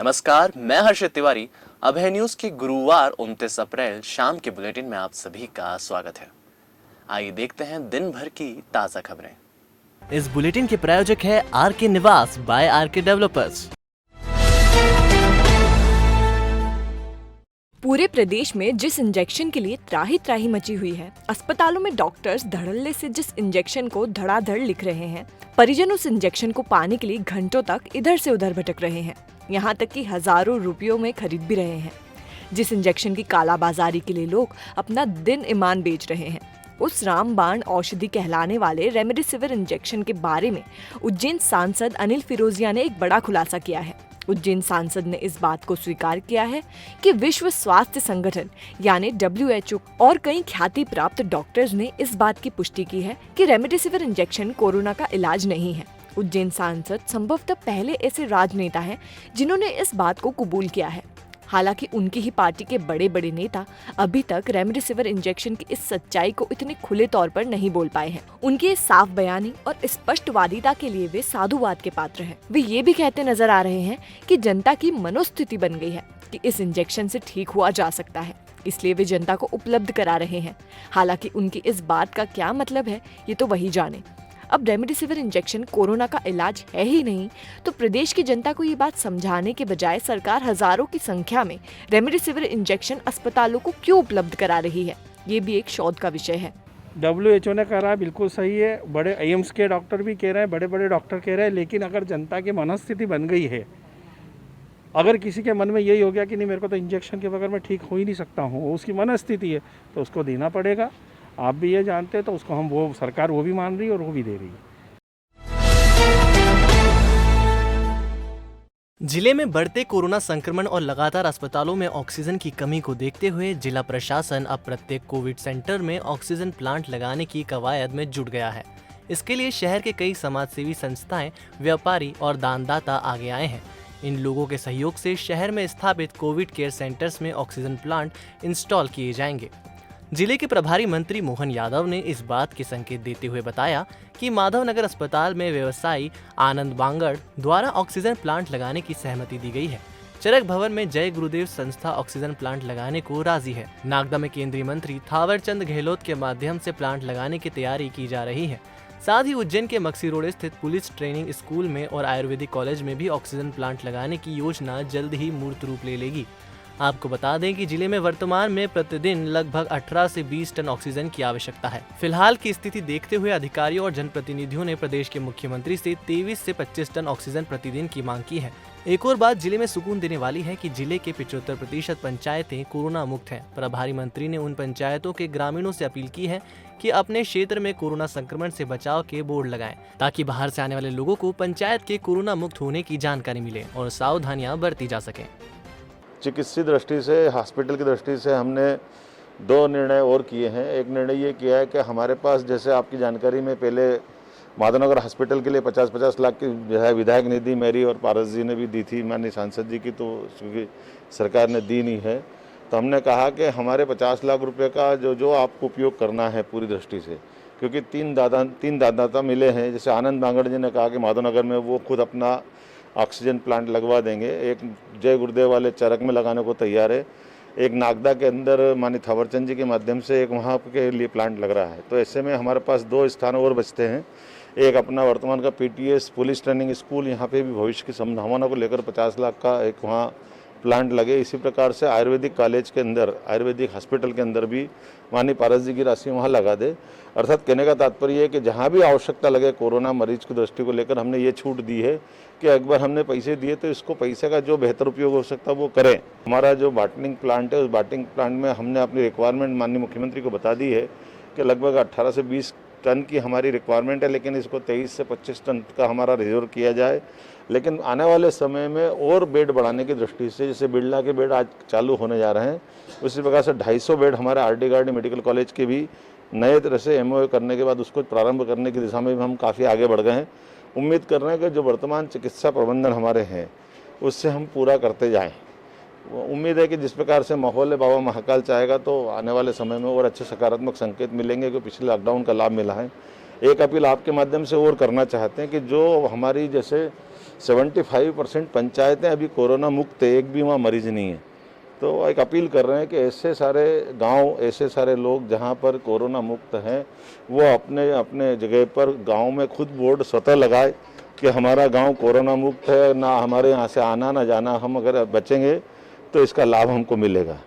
नमस्कार, मैं हर्षित तिवारी। अभय न्यूज के गुरुवार 29 अप्रैल शाम के बुलेटिन में आप सभी का स्वागत है। आइए देखते हैं दिन भर की ताजा खबरें। इस बुलेटिन के प्रायोजक है आर के निवास बाय आर के डेवलपर्स। पूरे प्रदेश में जिस इंजेक्शन के लिए त्राही त्राही मची हुई है, अस्पतालों में डॉक्टर्स धड़ल्ले से जिस इंजेक्शन को धड़ाधड़ लिख रहे हैं, परिजन उस इंजेक्शन को पाने के लिए घंटों तक इधर से उधर भटक रहे हैं। यहाँ तक कि हजारों रुपयों में खरीद भी रहे हैं। जिस इंजेक्शन की कालाबाजारी के लिए लोग अपना दिन ईमान बेच रहे हैं, उस रामबाण औषधि कहलाने वाले रेमडेसिविर इंजेक्शन के बारे में उज्जैन सांसद अनिल फिरोजिया ने एक बड़ा खुलासा किया है। उज्जैन सांसद ने इस बात को स्वीकार किया है कि विश्व स्वास्थ्य संगठन यानी WHO और कई ख्याति प्राप्त डॉक्टर्स ने इस बात की पुष्टि की है कि रेमडेसिविर इंजेक्शन कोरोना का इलाज नहीं है। उज्जैन सांसद संभवतः पहले ऐसे राजनेता हैं जिन्होंने इस बात को कबूल किया है। हालांकि उनकी ही पार्टी के बड़े बड़े नेता अभी तक रेमडेसिविर इंजेक्शन की इस सच्चाई को इतने खुले तौर पर नहीं बोल पाए हैं। उनकी इस साफ बयानी और स्पष्टवादिता के लिए वे साधुवाद के पात्र हैं। वे ये भी कहते नजर आ रहे हैं कि जनता की मनोस्थिति बन गई है कि इस इंजेक्शन से ठीक हुआ जा सकता है, इसलिए वे जनता को उपलब्ध करा रहे हैं। हालांकि उनकी इस बात का क्या मतलब है, ये तो वही जाने। अब रेमडेसिविर इंजेक्शन कोरोना का इलाज है ही नहीं, तो प्रदेश की जनता को ये बात समझाने के बजाय सरकार हजारों की संख्या में रेमडेसिविर इंजेक्शन अस्पतालों को क्यों उपलब्ध करा रही है, ये भी एक शोध का विषय है। WHO ने कहा बिल्कुल सही है, बड़े एम्स के डॉक्टर भी कह रहे हैं, बड़े बड़े डॉक्टर कह रहे हैं, लेकिन अगर जनता की मनस्थिति बन गई है, अगर किसी के मन में यही हो गया कि नहीं मेरे को तो इंजेक्शन के बगैर मैं ठीक हो ही नहीं सकता हूँ, उसकी मनस्थिति है, तो उसको देना पड़ेगा। आप भी ये जानते हैं, तो उसको सरकार वो भी मान रही है और वो भी दे रही है। जिले में बढ़ते कोरोना संक्रमण और लगातार अस्पतालों में ऑक्सीजन की कमी को देखते हुए जिला प्रशासन अब प्रत्येक कोविड सेंटर में ऑक्सीजन प्लांट लगाने की कवायद में जुट गया है। इसके लिए शहर के कई समाजसेवी संस्थाएं, व्यापारी और दानदाता आगे आए हैं। इन लोगों के सहयोग से शहर में स्थापित कोविड केयर सेंटर्स में ऑक्सीजन प्लांट इंस्टॉल किए जाएंगे। जिले के प्रभारी मंत्री मोहन यादव ने इस बात के संकेत देते हुए बताया कि माधवनगर अस्पताल में व्यवसायी आनंद बांगड़ द्वारा ऑक्सीजन प्लांट लगाने की सहमति दी गई है। चरक भवन में जय गुरुदेव संस्था ऑक्सीजन प्लांट लगाने को राजी है। नागदा में केंद्रीय मंत्री थावरचंद गहलोत के माध्यम से प्लांट लगाने की तैयारी की जा रही है। साथ ही उज्जैन के मक्सी रोड स्थित पुलिस ट्रेनिंग स्कूल में और आयुर्वेदिक कॉलेज में भी ऑक्सीजन प्लांट लगाने की योजना जल्द ही मूर्त रूप ले लेगी। आपको बता दें कि जिले में वर्तमान में प्रतिदिन लगभग 18 से 20 टन ऑक्सीजन की आवश्यकता है। फिलहाल की स्थिति देखते हुए अधिकारियों और जनप्रतिनिधियों ने प्रदेश के मुख्यमंत्री से 23 से 25 टन ऑक्सीजन प्रतिदिन की मांग की है। एक और बात जिले में सुकून देने वाली है कि जिले के 75% पंचायतें कोरोना मुक्त हैं। प्रभारी मंत्री ने उन पंचायतों के ग्रामीणों से अपील की है कि अपने क्षेत्र में कोरोना संक्रमण से बचाव के बोर्ड लगाएं, ताकि बाहर से आने वाले लोगों को पंचायत के कोरोना मुक्त होने की जानकारी मिले और सावधानियां बरती जा सकें। चिकित्सीय दृष्टि से, हॉस्पिटल की दृष्टि से हमने 2 निर्णय और किए हैं। एक निर्णय ये किया है कि हमारे पास, जैसे आपकी जानकारी में पहले माधवनगर हॉस्पिटल के लिए 50-50 लाख की जो है विधायक निधि मेरी और पारस जी ने भी दी थी, माननीय सांसद जी की, तो क्योंकि सरकार ने दी नहीं है, तो हमने कहा कि हमारे 50 लाख रुपये का जो आपको उपयोग करना है पूरी दृष्टि से, क्योंकि तीन दाता मिले हैं। जैसे आनंद बांगड़ जी ने कहा कि माधवनगर में वो खुद अपना ऑक्सीजन प्लांट लगवा देंगे, एक जय गुरुदेव वाले चरक में लगाने को तैयार है, एक नागदा के अंदर माननीय थावरचंद जी के माध्यम से एक वहाँ के लिए प्लांट लग रहा है। तो ऐसे में हमारे पास 2 स्थान और बचते हैं। एक अपना वर्तमान का PTS पुलिस ट्रेनिंग स्कूल, यहाँ पे भी भविष्य की संभावना को लेकर 50 लाख का एक वहाँ प्लांट लगे। इसी प्रकार से आयुर्वेदिक कॉलेज के अंदर, आयुर्वेदिक हॉस्पिटल के अंदर भी माननीय पारस जी की राशि वहाँ लगा दे। अर्थात कहने का तात्पर्य है कि जहाँ भी आवश्यकता लगे कोरोना मरीज की दृष्टि को लेकर हमने ये छूट दी है कि एक बार हमने पैसे दिए तो इसको पैसे का जो बेहतर उपयोग हो सकता है वो करें। हमारा जो बॉटलिंग प्लांट है, उस बॉटलिंग प्लांट में हमने अपनी रिक्वायरमेंट माननीय मुख्यमंत्री को बता दी है कि लगभग 18 से 20 टन की हमारी रिक्वायरमेंट है, लेकिन इसको 23 से 25 टन का हमारा रिजर्व किया जाए। लेकिन आने वाले समय में और बेड बढ़ाने की दृष्टि से, जैसे बिरला के बेड आज चालू होने जा रहे हैं, उसी प्रकार से 250 बेड हमारे RD गार्डी मेडिकल कॉलेज के भी नए तरह से MOA करने के बाद उसको प्रारंभ करने की दिशा में भी हम काफ़ी आगे बढ़ गए हैं। उम्मीद कर रहे हैं कि जो वर्तमान चिकित्सा प्रबंधन हमारे हैं उससे हम पूरा करते जाएं। उम्मीद है कि जिस प्रकार से माहौल है, बाबा महाकाल चाहेगा तो आने वाले समय में और अच्छे सकारात्मक संकेत मिलेंगे कि पिछले लॉकडाउन का लाभ मिला है। एक अपील आपके माध्यम से और करना चाहते हैं कि जो हमारी जैसे 75% पंचायतें अभी कोरोना मुक्त है, एक भी वहाँ मरीज नहीं है। तो एक अपील कर रहे हैं कि ऐसे सारे गांव, ऐसे सारे लोग जहां पर कोरोना मुक्त हैं, वो अपने अपने जगह पर गांव में खुद बोर्ड स्वतः लगाए कि हमारा गांव कोरोना मुक्त है, ना हमारे यहाँ से आना ना जाना। हम अगर बचेंगे तो इसका लाभ हमको मिलेगा।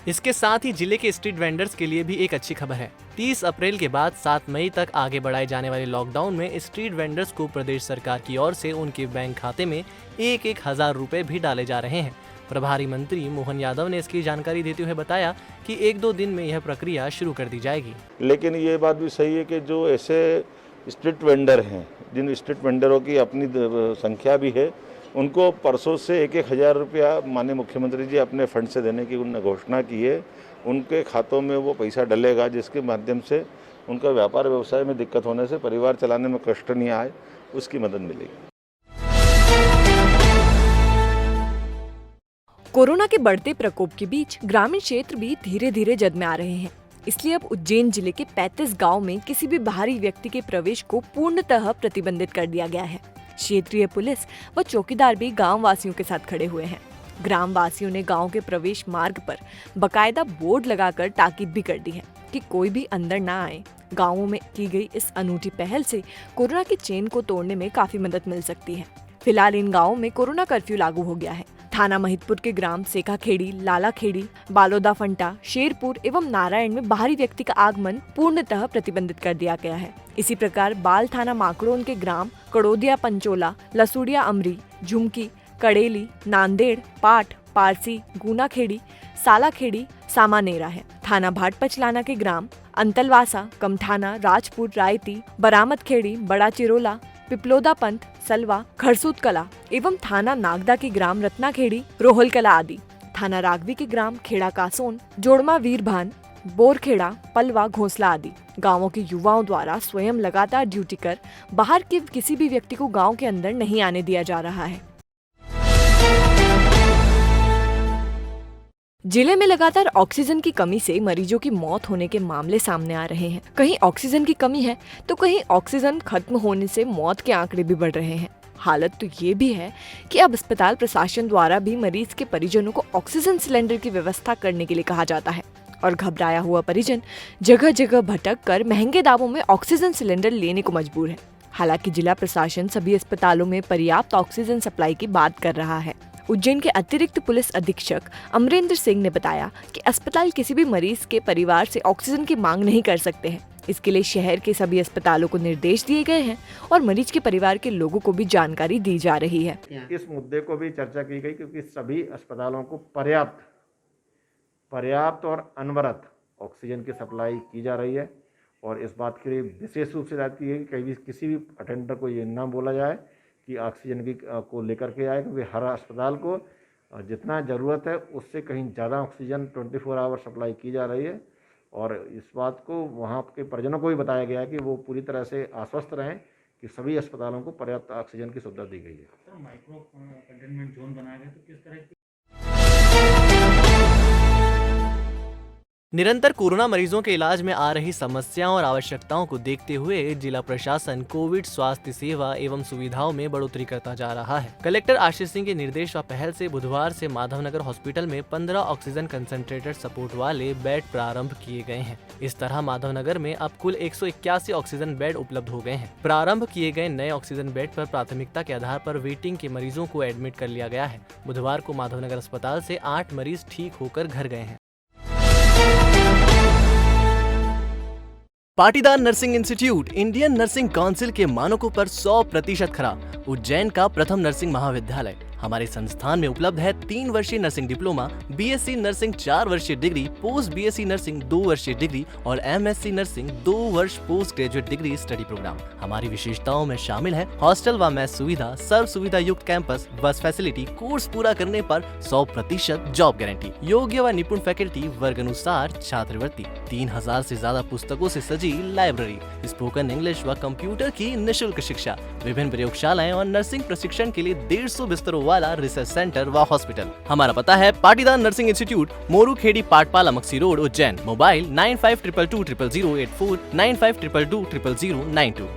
इसके साथ ही जिले के स्ट्रीट वेंडर्स के लिए भी एक अच्छी खबर है। 30 अप्रैल के बाद 7 मई तक आगे बढ़ाए जाने वाले लॉकडाउन में स्ट्रीट वेंडर्स को प्रदेश सरकार की ओर से उनके बैंक खाते में 1,000 रुपए भी डाले जा रहे हैं। प्रभारी मंत्री मोहन यादव ने इसकी जानकारी देते हुए बताया कि 1-2 दिन में यह प्रक्रिया शुरू कर दी जाएगी। लेकिन ये बात भी सही है कि जो ऐसे स्ट्रीट वेंडर हैं, जिन स्ट्रीट वेंडरों की अपनी संख्या भी है, उनको परसों से 1,000 रुपया माननीय मुख्यमंत्री जी अपने फंड से देने की उन्होंने घोषणा की है। उनके खातों में वो पैसा डलेगा, जिसके माध्यम से उनका व्यापार व्यवसाय में दिक्कत होने से परिवार चलाने में कष्ट नहीं आए, उसकी मदद मिलेगी। कोरोना के बढ़ते प्रकोप के बीच ग्रामीण क्षेत्र भी धीरे धीरे जद में आ रहे हैं। इसलिए अब उज्जैन जिले के 35 गांव में किसी भी बाहरी व्यक्ति के प्रवेश को पूर्णतः प्रतिबंधित कर दिया गया है। क्षेत्रीय पुलिस व चौकीदार भी गांव वासियों के साथ खड़े हुए हैं। ग्राम वासियों ने गांव के प्रवेश मार्ग पर बकायदा बोर्ड लगाकर ताकीद भी कर दी है कि कोई भी अंदर ना आए। गांवों में की गई इस अनूठी पहल से कोरोना की चेन को तोड़ने में काफी मदद मिल सकती है। फिलहाल इन गाँवों में कोरोना कर्फ्यू लागू हो गया है। थाना महिदपुर के ग्राम सेखाखेड़ी, लालाखेड़ी, बालोदा फंटा, शेरपुर एवं नारायण में बाहरी व्यक्ति का आगमन पूर्णतः प्रतिबंधित कर दिया गया है। इसी प्रकार बाल थाना माकड़ोन के ग्राम कड़ोदिया पंचोला, लसूड़िया अमरी, झुमकी, कड़ेली, नांदेड़, पाठ, पारसी, गुनाखेड़ी, सालाखेड़ी, सामानेरा है। थाना भाटपचलाना के ग्राम अंतलवासा, कमठाना, राजपुर, रायती, बरामदखेड़ी, बड़ा चिरोला, पिपलोदा पंथ, सलवा, खरसूद कला एवं थाना नागदा के ग्राम रत्नाखेड़ी, रोहल कला आदि। थाना रागवी के ग्राम खेड़ा कासोन, जोड़मा वीरभान, बोरखेड़ा, पलवा, घोंसला आदि। गांवों के युवाओं द्वारा स्वयं लगातार ड्यूटी कर बाहर के किसी भी व्यक्ति को गांव के अंदर नहीं आने दिया जा रहा है। जिले में लगातार ऑक्सीजन की कमी से मरीजों की मौत होने के मामले सामने आ रहे हैं। कहीं ऑक्सीजन की कमी है तो कहीं ऑक्सीजन खत्म होने से मौत के आंकड़े भी बढ़ रहे हैं। हालत तो ये भी है कि अब अस्पताल प्रशासन द्वारा भी मरीज के परिजनों को ऑक्सीजन सिलेंडर की व्यवस्था करने के लिए कहा जाता है और घबराया हुआ परिजन जगह जगह भटक कर महंगे दामों में ऑक्सीजन सिलेंडर लेने को मजबूर है। हालांकि जिला प्रशासन सभी अस्पतालों में पर्याप्त ऑक्सीजन सप्लाई की बात कर रहा है। उज्जैन के अतिरिक्त पुलिस अधीक्षक अमरेंद्र सिंह ने बताया कि अस्पताल किसी भी मरीज के परिवार से ऑक्सीजन की मांग नहीं कर सकते हैं। इसके लिए शहर के सभी अस्पतालों को निर्देश दिए गए हैं और मरीज के परिवार के लोगों को भी जानकारी दी जा रही है। इस मुद्दे को भी चर्चा की गई क्योंकि सभी अस्पतालों को पर्याप्त और अनवरत ऑक्सीजन की सप्लाई की जा रही है और इस बात के लिए विशेष रूप से बात की है कि कहीं भी किसी भी अटेंडर को ये ना बोला जाए कि ऑक्सीजन की को लेकर के आए, क्योंकि हर अस्पताल को जितना ज़रूरत है उससे कहीं ज़्यादा ऑक्सीजन 24 आवर सप्लाई की जा रही है और इस बात को वहाँ के परिजनों को भी बताया गया है कि वो पूरी तरह से आश्वस्त रहें कि सभी अस्पतालों को पर्याप्त ऑक्सीजन की सुविधा दी गई है। सर, माइक्रो कंटेनमेंट जोन बनाया गया तो किस तरह की निरंतर कोरोना मरीजों के इलाज में आ रही समस्याओं और आवश्यकताओं को देखते हुए जिला प्रशासन कोविड स्वास्थ्य सेवा एवं सुविधाओं में बढ़ोतरी करता जा रहा है। कलेक्टर आशीष सिंह के निर्देश व पहल से बुधवार से माधवनगर हॉस्पिटल में 15 ऑक्सीजन कंसंट्रेटेड सपोर्ट वाले बेड प्रारंभ किए गए हैं। इस तरह माधवनगर में अब कुल 181 ऑक्सीजन बेड उपलब्ध हो गए हैं। प्रारंभ किए गए नए ऑक्सीजन बेड पर प्राथमिकता के आधार पर वेटिंग के मरीजों को एडमिट कर लिया गया है। बुधवार को माधवनगर अस्पताल से 8 मरीज ठीक होकर घर गए हैं। Patidar nursing institute Indian nursing council के मानकों पर 100% खरा। उज्जैन का प्रथम नर्सिंग महाविद्यालय हमारे संस्थान में उपलब्ध है 3 वर्षीय नर्सिंग डिप्लोमा, बीएससी नर्सिंग 4 वर्षीय डिग्री, पोस्ट बीएससी नर्सिंग 2 वर्षीय डिग्री और एमएससी नर्सिंग 2 वर्ष post graduate degree study programme. हमारी विशेषताओं में शामिल है हॉस्टल व मेस सुविधा, सर्व सुविधा युक्त कैंपस, बस फैसिलिटी, कोर्स पूरा करने पर 100% जॉब गारंटी, योग्य व निपुण फैकल्टी, वर्ग अनुसार छात्रवृत्ति, 3000 से ज्यादा पुस्तकों से सजी लाइब्रेरी, स्पोकन इंग्लिश व कंप्यूटर की निःशुल्क शिक्षा, विभिन्न प्रयोगशालाएं और नर्सिंग प्रशिक्षण के लिए 150 बिस्तरों वाला रिसर्च सेंटर व हॉस्पिटल। हमारा पता है Patidar nursing institute, Moru Khedi, Patpala, Maksi road, Ujjain. Mobile 9522200084, 9522200092।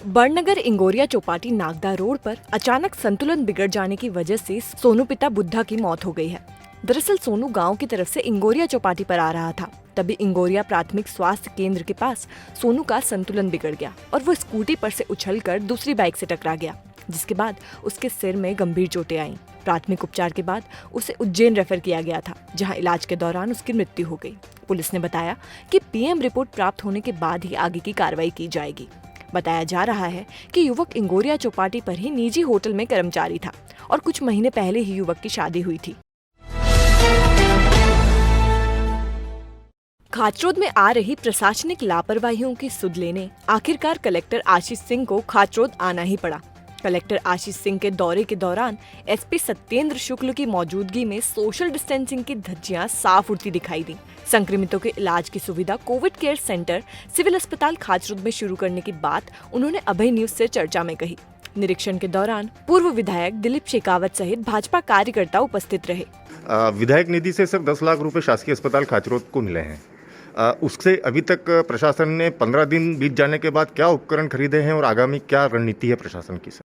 Badnagar Ingoriya Chaupati Nagda road पर अचानक संतुलन बिगड़ जाने की वजह से सोनू पिता बुद्धा की मौत हो गई है। दरअसल सोनू गांव की तरफ से इंगोरिया चौपाटी पर आ रहा था, तभी इंगोरिया प्राथमिक स्वास्थ्य केंद्र के पास सोनू का संतुलन बिगड़ गया और वो स्कूटी पर से उछलकर दूसरी बाइक से टकरा गया, जिसके बाद उसके सिर में गंभीर चोटें आईं। प्राथमिक उपचार के बाद उसे उज्जैन रेफर किया गया था, जहां इलाज के दौरान उसकी मृत्यु हो गई। पुलिस ने बताया कि पीएम रिपोर्ट प्राप्त होने के बाद ही आगे की कार्रवाई की जाएगी। बताया जा रहा है कि युवक इंगोरिया चौपाटी पर ही निजी होटल में कर्मचारी था और कुछ महीने पहले ही युवक की शादी हुई थी। खाचरोद में आ रही प्रशासनिक लापरवाहियों की सुध लेने आखिरकार कलेक्टर आशीष सिंह को खाचरोद आना ही पड़ा। कलेक्टर आशीष सिंह के दौरे के दौरान एसपी सत्येंद्र शुक्ल की मौजूदगी में सोशल डिस्टेंसिंग की धज्जियां साफ उड़ती दिखाई दी। संक्रमितों के इलाज की सुविधा कोविड केयर सेंटर सिविल अस्पताल खाचरोद में शुरू करने की बात उन्होंने अभय न्यूज से चर्चा में कही। निरीक्षण के दौरान पूर्व विधायक दिलीप शेखावत सहित भाजपा कार्यकर्ता उपस्थित रहे। विधायक निधि से सिर्फ 10 लाख रुपए शासकीय अस्पताल खाचरोद को मिले हैं। उससे अभी तक प्रशासन ने 15 दिन बीत जाने के बाद क्या उपकरण खरीदे हैं और आगामी क्या रणनीति है प्रशासन की?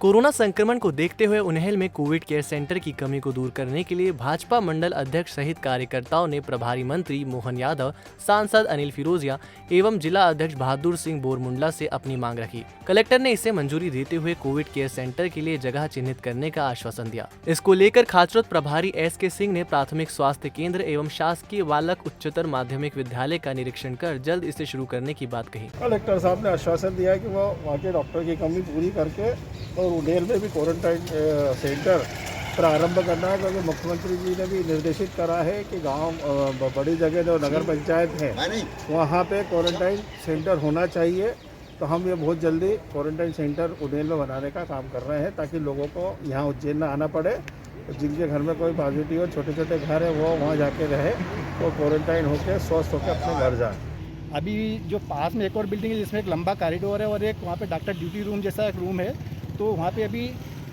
कोरोना संक्रमण को देखते हुए उन्हेल में कोविड केयर सेंटर की कमी को दूर करने के लिए भाजपा मंडल अध्यक्ष सहित कार्यकर्ताओं ने प्रभारी मंत्री मोहन यादव, सांसद अनिल फिरोजिया एवं जिला अध्यक्ष बहादुर सिंह बोरमुंडला से अपनी मांग रखी। कलेक्टर ने इसे मंजूरी देते हुए कोविड केयर सेंटर के लिए जगह चिन्हित करने का आश्वासन दिया। इसको लेकर खाचरोद प्रभारी SK सिंह ने प्राथमिक स्वास्थ्य केंद्र एवं शासकीय बालक उच्चतर माध्यमिक विद्यालय का निरीक्षण कर जल्द इसे शुरू करने की बात कही। कलेक्टर साहब ने आश्वासन दिया कि वो वहाँ के डॉक्टर की कमी पूरी करके और उन्हेल में भी क्वारंटाइन सेंटर प्रारंभ करना है, क्योंकि मुख्यमंत्री जी ने भी निर्देशित करा है कि गांव बड़ी जगह जो नगर पंचायत है वहाँ पे क्वारंटाइन सेंटर होना चाहिए। तो हम ये बहुत जल्दी क्वारंटाइन सेंटर उन्हेल में बनाने का काम कर रहे हैं, ताकि लोगों को यहाँ उज्जैन ना आना पड़े। जिनके घर में कोई पॉजिटिव हो, छोटे छोटे घर है, वो वहाँ जाके रहे और क्वारंटाइन होकर स्वस्थ होकर अपने घर जाए। अभी जो पास में एक और बिल्डिंग है जिसमें एक लंबा कॉरिडोर है और एक वहाँ पे डॉक्टर ड्यूटी रूम जैसा एक रूम है, तो वहाँ पे अभी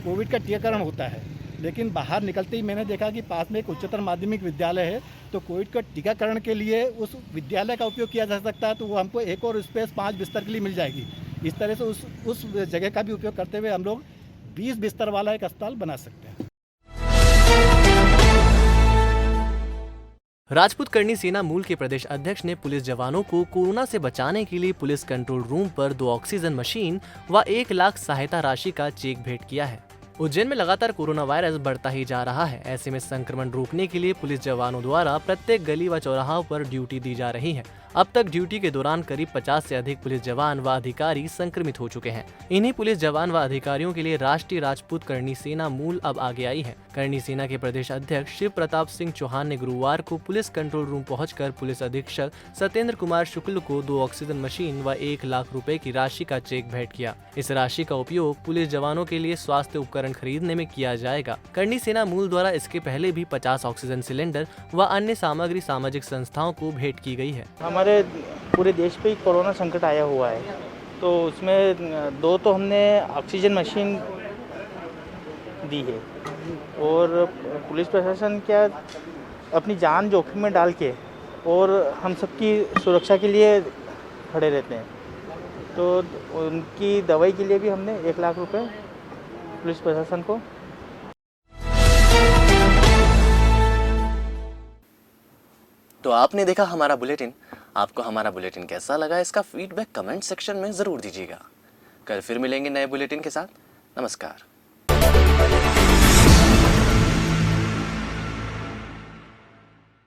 कोविड का टीकाकरण होता है। लेकिन बाहर निकलते ही मैंने देखा कि पास में एक उच्चतर माध्यमिक विद्यालय है, तो कोविड का टीकाकरण के लिए उस विद्यालय का उपयोग किया जा सकता है। तो वो हमको एक और स्पेस 5 बिस्तर के लिए मिल जाएगी। इस तरह से उस जगह का भी उपयोग करते हुए हम लोग 20 बिस्तर वाला एक अस्पताल बना सकते हैं। राजपूत करनी सेना मूल के प्रदेश अध्यक्ष ने पुलिस जवानों को कोरोना से बचाने के लिए पुलिस कंट्रोल रूम पर 2 ऑक्सीजन मशीन व 1 लाख सहायता राशि का चेक भेंट किया है। उज्जैन में लगातार कोरोना वायरस बढ़ता ही जा रहा है। ऐसे में संक्रमण रोकने के लिए पुलिस जवानों द्वारा प्रत्येक गली व चौराहों पर ड्यूटी दी जा रही है। अब तक ड्यूटी के दौरान करीब 50 से अधिक पुलिस जवान व अधिकारी संक्रमित हो चुके हैं। इन्हीं पुलिस जवान व अधिकारियों के लिए राष्ट्रीय राजपूत करनी सेना मूल अब आगे आई है। करनी सेना के प्रदेश अध्यक्ष शिव प्रताप सिंह चौहान ने गुरुवार को पुलिस कंट्रोल रूम पहुंचकर पुलिस अधीक्षक सत्येंद्र कुमार शुक्ल को 2 ऑक्सीजन मशीन व 1 लाख रुपए की राशि का चेक भेंट किया। इस राशि का उपयोग पुलिस जवानों के लिए स्वास्थ्य उपकरण खरीदने में किया जाएगा। करनी सेना मूल द्वारा इसके पहले भी 50 ऑक्सीजन सिलेंडर व अन्य सामग्री सामाजिक संस्थाओं को भेंट की गई है। हमारे पूरे देश पे कोरोना संकट आया हुआ है, तो उसमें 2 तो हमने ऑक्सीजन मशीन दी है और पुलिस प्रशासन क्या अपनी जान जोखिम में डाल के और हम सबकी सुरक्षा के लिए खड़े रहते हैं। तो उनकी दवाई के लिए भी हमने 1 लाख रुपए पुलिस प्रशासन को। तो आपने देखा हमारा बुलेटिन। आपको हमारा बुलेटिन कैसा लगा, इसका फीडबैक कमेंट सेक्शन में ज़रूर दीजिएगा। कल फिर मिलेंगे नए बुलेटिन के साथ। नमस्कार।